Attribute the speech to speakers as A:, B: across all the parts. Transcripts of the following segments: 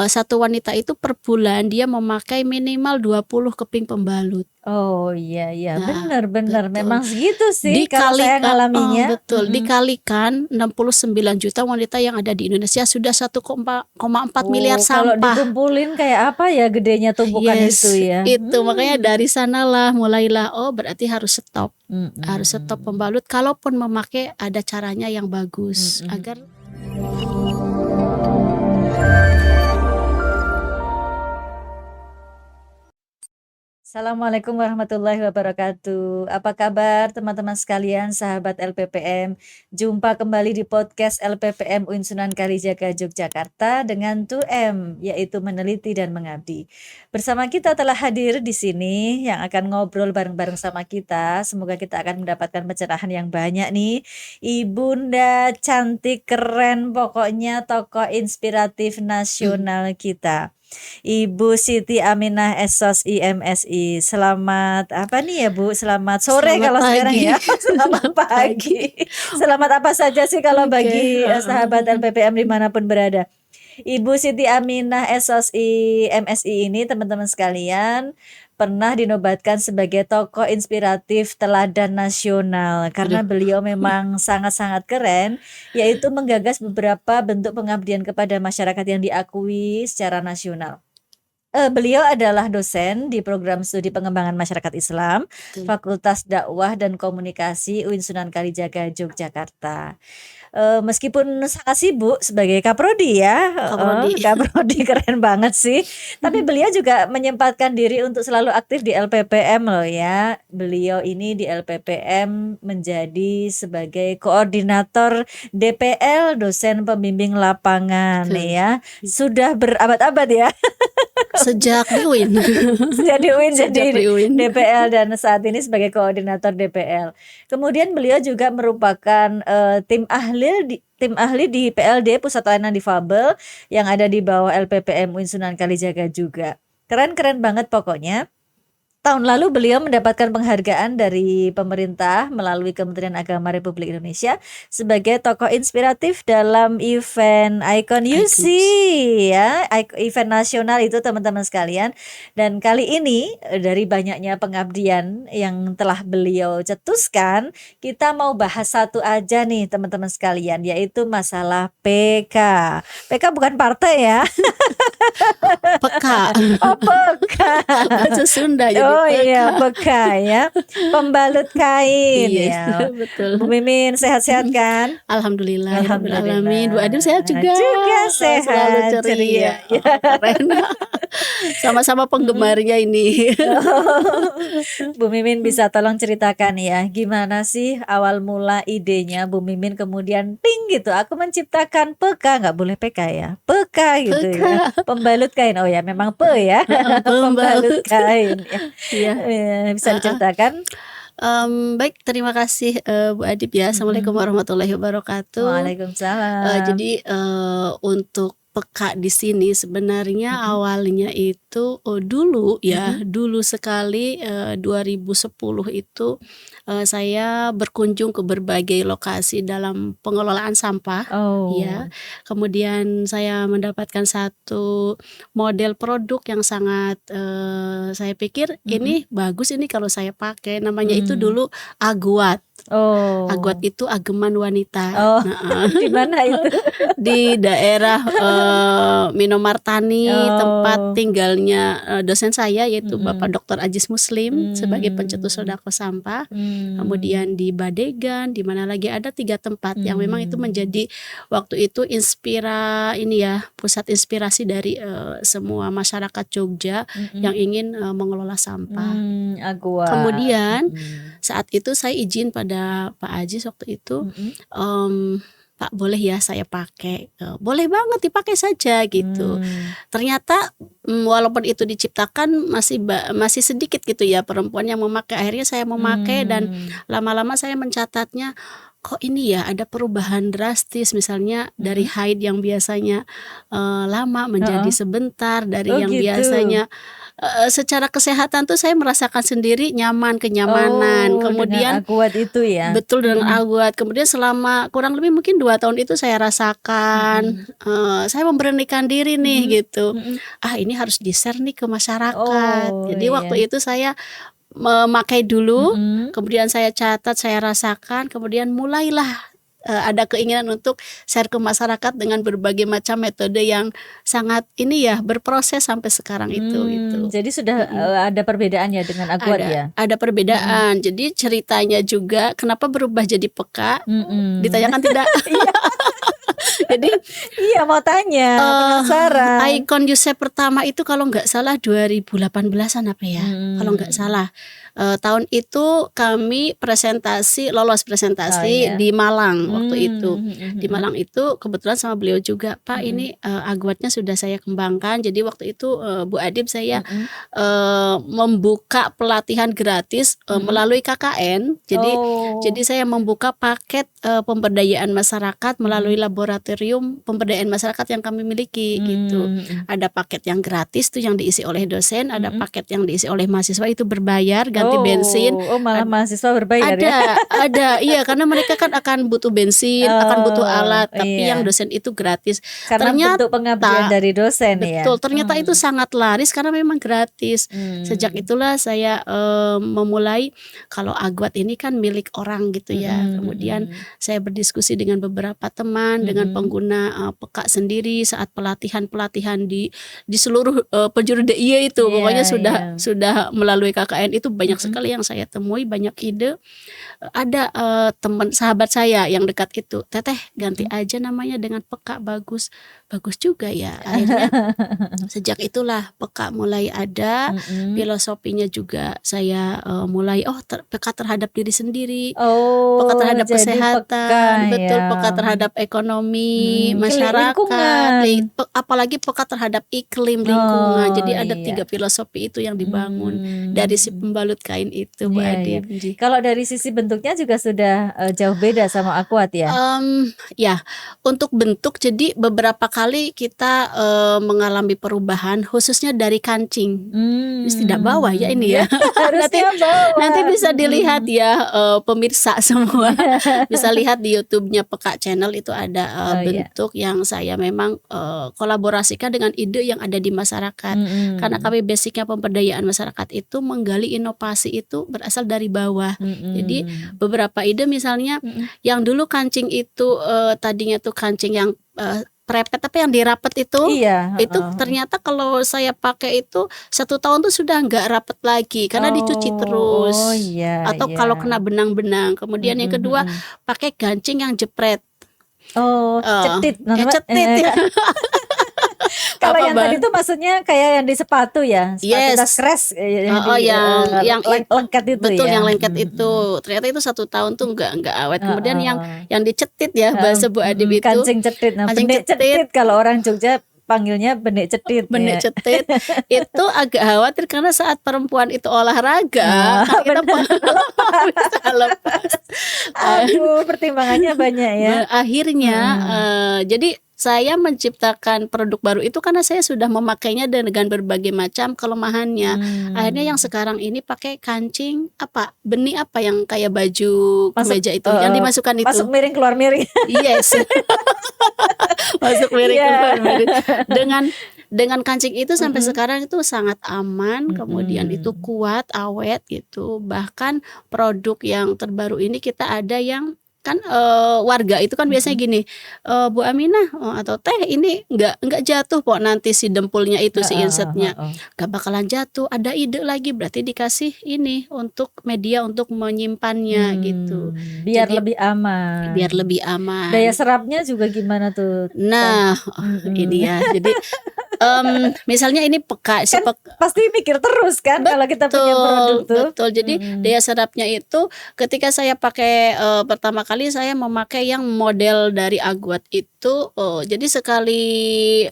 A: satu wanita itu per bulan dia memakai minimal 20 keping pembalut.
B: Oh iya
A: Nah,
B: benar
A: betul.
B: memang segitu sih kalau saya ngalaminya.
A: Betul, dikalikan 69 juta wanita yang ada di Indonesia sudah 1,4 miliar
B: Kalau
A: sampah.
B: dikumpulin kayak apa ya gedenya tumpukan itu ya.
A: Itu makanya dari sanalah mulailah berarti harus stop. Harus stop pembalut, kalaupun memakai ada caranya yang bagus agar
B: Assalamualaikum warahmatullahi wabarakatuh. Apa kabar teman-teman sekalian, sahabat LPPM? Jumpa kembali di podcast LPPM UIN Sunan Kalijaga Yogyakarta dengan 2M, yaitu meneliti dan mengabdi. Bersama kita telah hadir di sini yang akan ngobrol bareng-bareng sama kita. Semoga kita akan mendapatkan pencerahan yang banyak nih. Ibunda cantik, keren, pokoknya tokoh inspiratif nasional kita. Ibu Siti Aminah Sos IMSI. Selamat apa nih ya Bu? Selamat sore kalau sekarang ya. Selamat pagi. Selamat apa saja sih kalau bagi sahabat LPPM dimanapun berada. Ibu Siti Aminah Sos IMSI ini teman-teman sekalian pernah dinobatkan sebagai tokoh inspiratif teladan nasional karena beliau memang sangat-sangat keren, yaitu menggagas beberapa bentuk pengabdian kepada masyarakat yang diakui secara nasional. Beliau adalah dosen di program studi pengembangan masyarakat Islam, Fakultas Dakwah dan Komunikasi UIN Sunan Kalijaga Yogyakarta. Meskipun sangat sibuk sebagai kaprodi ya, kaprodi keren banget sih. Tapi beliau juga menyempatkan diri untuk selalu aktif di LPPM loh ya. Beliau ini di LPPM menjadi sebagai koordinator DPL, dosen pembimbing lapangan ya. Sudah berabad-abad ya.
A: Sejak di UIN.
B: Sejak di UIN jadi DPL dan saat ini sebagai koordinator DPL. Kemudian beliau juga merupakan tim ahli di PLD Pusat Layanan Difabel yang ada di bawah LPPM UIN Sunan Kalijaga juga. Keren banget pokoknya. Tahun lalu beliau mendapatkan penghargaan dari pemerintah melalui Kementerian Agama Republik Indonesia sebagai tokoh inspiratif dalam event Icon UC ya, event nasional itu teman-teman sekalian. Dan kali ini dari banyaknya pengabdian yang telah beliau cetuskan, kita mau bahas satu aja nih teman-teman sekalian, yaitu masalah PK. PK bukan partai ya.
A: Peka.
B: Oh, peka.
A: Bahasa Sunda jadi
B: Oh iya, peka ya. Pembalut kain ya.
A: Betul.
B: Bu Mimin sehat-sehat kan?
A: Alhamdulillah. Bu Adil sehat juga.
B: Sehat.
A: Selalu ceria. Keren. Sama-sama penggemarnya ini.
B: Bu Mimin bisa tolong ceritakan ya, gimana sih awal mula idenya Bu Mimin kemudian ting gitu, aku menciptakan peka, nggak boleh PK ya, peka gitu ya, pembalut kain. Oh ya memang ya. Pembalut kain ya. Bisa diceritakan?
A: Baik, terima kasih Bu Adib ya. Assalamualaikum warahmatullahi wabarakatuh.
B: Waalaikumsalam.
A: Jadi untuk peka di sini sebenarnya awalnya itu dulu ya, dulu sekali 2010 itu saya berkunjung ke berbagai lokasi dalam pengelolaan sampah ya. Kemudian saya mendapatkan satu model produk yang sangat saya pikir ini bagus ini kalau saya pakai, namanya itu dulu Aguat. Aguat itu ageman wanita.
B: Di mana itu?
A: Di daerah Minomartani, tempat tinggalnya dosen saya yaitu Bapak Dr. Ajis Muslim sebagai pencetus sodako sampah. Kemudian di Badegan, di mana lagi ada 3 tempat yang memang itu menjadi waktu itu pusat inspirasi dari semua masyarakat Jogja yang ingin mengelola sampah.
B: Aguat.
A: Kemudian saat itu saya izin pada Pak Ajis waktu itu, Pak boleh ya saya pakai? Boleh banget dipakai saja gitu. Ternyata walaupun itu diciptakan masih sedikit gitu ya perempuan yang memakai. Akhirnya saya memakai dan lama-lama saya mencatatnya, kok ini ya ada perubahan drastis, misalnya dari haid yang biasanya lama menjadi sebentar, dari yang biasanya secara kesehatan tuh saya merasakan sendiri nyaman, kenyamanan.
B: Oh, dengan
A: Kemudian
B: Aquat itu ya?
A: betul dengan
B: Mhm.
A: Aquat. Kemudian selama kurang lebih mungkin 2 tahun itu saya rasakan,
B: Mhm.
A: saya memberanikan diri
B: Mhm.
A: nih gitu,
B: Mhm.
A: ini harus di-share nih ke masyarakat.
B: Oh,
A: Jadi
B: iya.
A: waktu itu saya memakai dulu,
B: Mhm.
A: kemudian saya catat, saya rasakan, kemudian mulailah, ada keinginan untuk share ke masyarakat dengan berbagai macam metode yang sangat ini ya, berproses sampai sekarang itu, gitu.
B: Jadi sudah,
A: Mhm.
B: ada perbedaan ya dengan Aquat ya?
A: Ada
B: Mhm.
A: perbedaan. Jadi ceritanya juga kenapa berubah jadi peka,
B: Mhm.
A: ditanyakan tidak?
B: Iya.
A: Jadi
B: Iya, mau tanya,
A: Eee,
B: penasaran.
A: Icon Youssef pertama itu kalau nggak salah 2018-an apa ya, kalau nggak
B: Mhm.
A: salah. Tahun itu kami lolos
B: Oh
A: presentasi
B: iya.
A: di Malang waktu itu.
B: Mhm
A: Di
B: mhm.
A: Malang itu kebetulan sama beliau juga, "Pak
B: Mhm.
A: ini, Aquatnya sudah saya kembangkan." Jadi waktu itu, Bu Adip saya,
B: Mhm.
A: membuka pelatihan gratis,
B: Mhm.
A: melalui KKN. Jadi
B: Oh.
A: saya membuka paket, pemberdayaan masyarakat melalui
B: Mhm.
A: laboratorium pemberdayaan masyarakat yang kami miliki gitu.
B: Mhm.
A: Ada paket yang gratis tuh yang diisi oleh dosen, ada
B: Mhm.
A: paket yang diisi oleh mahasiswa itu berbayar, ganti bensin,
B: Oh malah
A: ad
B: mahasiswa berbayar ya?
A: ada, iya karena mereka kan akan butuh bensin, akan butuh
B: Oh,
A: alat, tapi yang
B: iya.
A: dosen itu gratis.
B: Karena bentuk pengabdian
A: Ternyata
B: dari dosen
A: betul,
B: ya?
A: ternyata itu sangat laris karena memang gratis. Sejak
B: Mmm.
A: itulah saya, memulai kalau Aquat ini kan milik orang gitu ya.
B: Mhm
A: Kemudian
B: mhm.
A: saya berdiskusi dengan beberapa teman, dengan
B: Mhm.
A: pengguna, peka sendiri saat pelatihan-pelatihan di seluruh, penjuru DIY itu.
B: Iya
A: Pokoknya
B: iya.
A: sudah melalui KKN itu banyak
B: Mhm.
A: sekali yang saya temui, banyak ide. Ada, teman sahabat saya yang dekat itu, "Teteh ganti
B: Mhm.
A: aja namanya dengan Peka, bagus." Bagus juga ya. Akhirnya sejak itulah Peka mulai ada,
B: Mhm.
A: filosofinya juga saya, mulai, peka terhadap diri sendiri, peka
B: Oh,
A: terhadap
B: jadi peka
A: kesehatan,
B: ya?
A: betul, peka terhadap ekonomi, masyarakat,
B: Lingkungan.
A: apalagi peka terhadap iklim, lingkungan.
B: Oh,
A: Jadi ada 3
B: iya.
A: filosofi itu yang dibangun dari si
B: Mmm.
A: pembalut kain itu, Bu
B: Iya iya.
A: Adip, nggih.
B: Kalau dari sisi bentuknya juga sudah, jauh beda sama Aquat ya?
A: Ya, untuk bentuk jadi beberapa kali kita, mengalami perubahan khususnya dari kancing. Terus tidak bawah ya ini
B: Ya
A: ya. Nanti
B: harusnya
A: nanti
B: bawa,
A: bisa dilihat ya, pemirsa semua, bisa lihat di YouTube-nya Peka Channel itu ada,
B: Oh iya.
A: bentuk yang saya memang, kolaborasikan dengan ide yang ada di masyarakat. Karena
B: Mhm.
A: kami basic-nya pemberdayaan masyarakat itu menggali inovasi itu berasal dari bawah. Jadi
B: Mhm.
A: beberapa ide misalnya
B: Mhm.
A: yang dulu kancing itu, tadinya tuh kancing yang, prepet tapi yang dirapet
B: Iya,
A: itu
B: heeh heeh.
A: ternyata kalau saya pakai itu 1 tahun tuh sudah nggak rapet lagi karena dicuci
B: Oh oh
A: terus,
B: iya
A: atau
B: iya.
A: kalau kena benang-benang. Kemudian yang
B: Mhm
A: kedua
B: mhm.
A: pakai gancing yang jepret,
B: Oh, cetit,
A: cetit ya.
B: kalau
A: Apa
B: yang tadi tuh maksudnya kayak yang di sepatu ya? Sepatu tas
A: Yes,
B: kres, yang
A: heeh,
B: di
A: yang
B: lengket itu
A: betul
B: ya?
A: yang lengket
B: Mhm
A: itu,
B: mhm.
A: ternyata itu 1 tahun tuh nggak awet. Kemudian
B: Heeh.
A: yang dicetit ya
B: Heeh,
A: bahasa Bu Adip itu,
B: kancing cetit. Nah,
A: kancing
B: benik
A: cetit,
B: cetit kalau orang Jogja panggilnya benik cetit
A: benik
B: ya.
A: cetit, itu agak khawatir karena saat perempuan itu olahraga,
B: Nah,
A: kan kita
B: bener, lepas.
A: bisa lepas.
B: Aduh, pertimbangannya banyak ya?
A: Akhirnya,
B: Mhm.
A: jadi saya menciptakan produk baru itu karena saya sudah memakainya dengan berbagai macam kelemahannya. Akhirnya yang
B: Mmm.
A: sekarang ini pakai kancing benih yang kayak baju
B: Masuk
A: kemeja itu, yang dimasukkan
B: masuk
A: itu.
B: miring keluar miring.
A: Yes, masuk miring
B: Iya.
A: keluar miring. Dengan kancing itu sampai
B: Mhm.
A: sekarang itu sangat aman, kemudian itu
B: Mhm.
A: kuat, awet gitu. Bahkan produk yang terbaru ini kita ada yang kan, warga itu kan biasanya
B: Mhm.
A: gini, "Bu Aminah, atau Teh ini nggak jatuh kok nanti si dempulnya itu, si
B: Heeh
A: insetnya."
B: heeh.
A: "Nggak bakalan jatuh, ada ide lagi, berarti dikasih ini untuk media untuk menyimpannya," gitu.
B: Biar
A: Jadi
B: lebih
A: biar
B: aman.
A: lebih
B: Daya
A: aman.
B: serapnya juga gimana tuh, Teh?
A: Nah,
B: Mhm.
A: ini ya, jadi misalnya ini
B: Kan pasti mikir terus kan kalau kita punya produk
A: betul
B: tuh?
A: betul. Jadi
B: Mhm.
A: daya serapnya itu ketika saya pakai, pertama kali saya memakai yang model dari Aquat itu, jadi sekali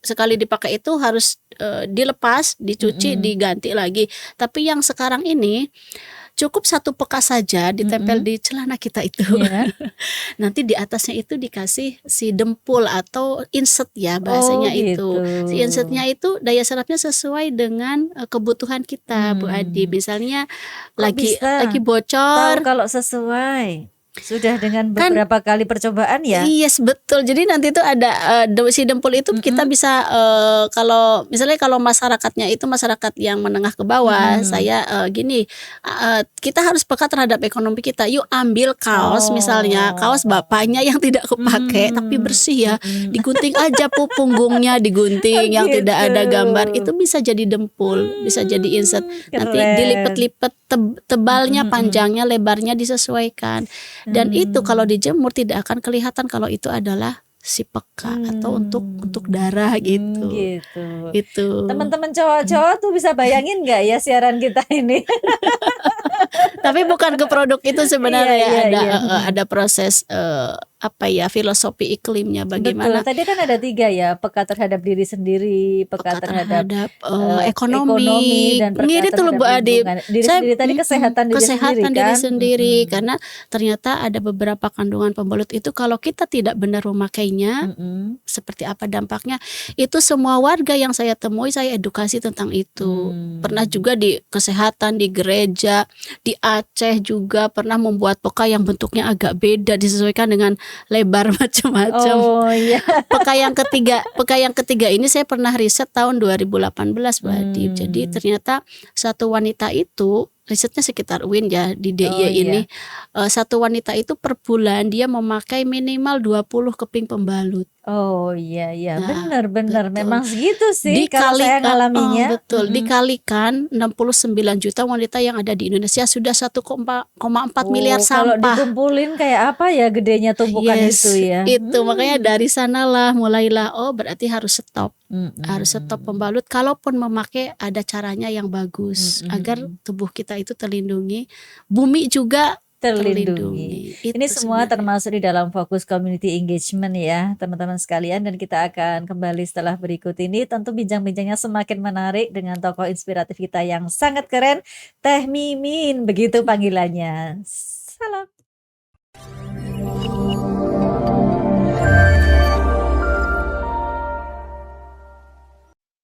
A: sekali dipakai itu harus, dilepas, dicuci,
B: Mhm.
A: diganti lagi. Tapi yang sekarang ini Cukup 1 pekas saja ditempel
B: Mhm.
A: di celana kita itu.
B: Iya.
A: Nanti di atasnya itu dikasih si dempul atau insert ya
B: Oh
A: bahasanya
B: gitu.
A: itu. Si insertnya itu daya serapnya sesuai dengan, kebutuhan kita Bu Adi. Misalnya
B: Kok
A: lagi
B: bisa tahu
A: bocor
B: kalau sesuai? Sudah dengan
A: kan
B: beberapa kali percobaan ya?
A: yes, betul. Jadi nanti itu ada, si dempul itu kita
B: Mhm.
A: bisa, kalau misalnya kalau masyarakatnya itu masyarakat yang menengah ke bawah,
B: Mhm.
A: saya, gini, kita harus peka terhadap ekonomi kita. Yuk ambil kaos misalnya, kaos
B: Oh.
A: bapaknya yang tidak kepakai tapi bersih ya,
B: Mhm.
A: digunting aja punggungnya
B: Oh
A: digunting yang tidak
B: gitu.
A: ada gambar, itu bisa jadi dempul, bisa jadi insert. Nanti
B: Keren.
A: dilipet-lipet
B: Mhm
A: tebalnya,
B: mhm.
A: panjangnya, lebarnya disesuaikan. Dan itu kalau dijemur tidak akan kelihatan kalau itu adalah si peka atau untuk darah gitu.
B: Gitu.
A: Itu.
B: Teman-teman cowok-cowok tuh bisa bayangin nggak ya siaran kita ini?
A: Tapi bukan ke produk itu
B: Iya
A: sebenarnya
B: iya
A: ada
B: iya, mhm.
A: ada proses, apa ya, filosofi iklimnya
B: Betul,
A: bagaimana
B: tadi kan ada 3 ya, peka terhadap diri sendiri, peka
A: peka
B: terhadap,
A: terhadap,
B: ekonomi,
A: ekonomi,
B: dan peka
A: ngirit tuh loh
B: terhadap
A: Bu Adi.
B: lingkungan. Diri
A: Saya
B: sendiri tadi kesehatan diri sendiri
A: kesehatan diri
B: kan?
A: sendiri karena ternyata ada beberapa kandungan pembalut itu kalau kita tidak benar memakainya,
B: Mhm.
A: seperti apa dampaknya, itu semua warga yang saya temui saya edukasi tentang itu. Pernah
B: Mmm.
A: juga di kesehatan, di gereja, di Aceh juga pernah membuat peka yang bentuknya agak beda disesuaikan dengan lebar macam-macam.
B: Oh iya.
A: Peka yang ketiga ini saya pernah riset tahun 2018 Bu Adi. Jadi
B: Mmm.
A: ternyata satu wanita itu, risetnya sekitar UIN ya di
B: Oh
A: DIY ini,
B: iya.
A: satu wanita itu per bulan dia memakai minimal 20 keping pembalut.
B: Oh iya iya,
A: Nah,
B: bener bener,
A: betul.
B: memang segitu sih kalau saya ngalaminya,
A: Betul,
B: mhm.
A: dikalikan 69 juta wanita yang ada di Indonesia sudah 1,4 miliar
B: Oh, kalau
A: sampah.
B: dikumpulin kayak apa ya gedenya tumpukan itu
A: Yes,
B: ya?
A: itu makanya dari sanalah mulailah, oh berarti harus stop
B: Mhm.
A: pembalut. Kalaupun memakai ada caranya yang
B: Mhm
A: bagus agar
B: mhm.
A: tubuh kita itu terlindungi, bumi juga
B: Terlindungi.
A: terlindungi.
B: Ini
A: Itu
B: semua
A: sebenarnya.
B: termasuk di dalam fokus community engagement ya, teman-teman sekalian, dan kita akan kembali setelah berikut ini. Tentu bincang-bincangnya semakin menarik dengan tokoh inspiratif kita yang sangat keren, Teh Mimin, begitu panggilannya. Salam.